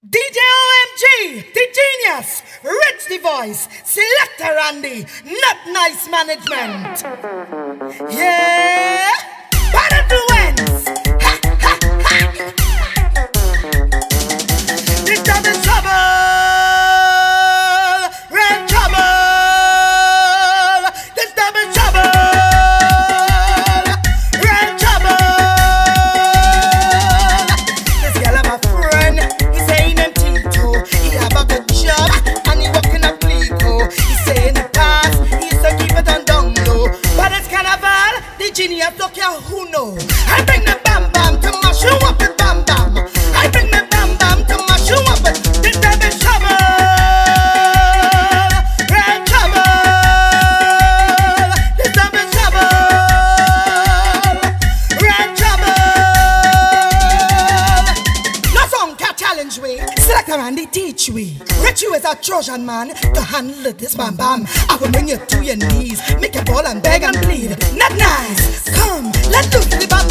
DJ OMG, the genius, Rich the voice, Selector Randy, not nice management. Yeah, bad influence. Ha ha ha. The double trouble, red trouble. The double trouble, red trouble. This girl of my friend. He have a good job and he working at Plico. He say in the past he used to keep it on down low, but it's carnival, the genius don't care who know. I bring the bam bam to mash you up with bam bam. I bring the bam bam to mash you up with the double trouble, red trouble, the double trouble, red trouble. No song can challenge we. Selector Randy teach we. Rich you is a Trojan man to handle this bam bam. I will bring you to your knees, make you ball and beg and plead. Not nice. Come, let's loose the bam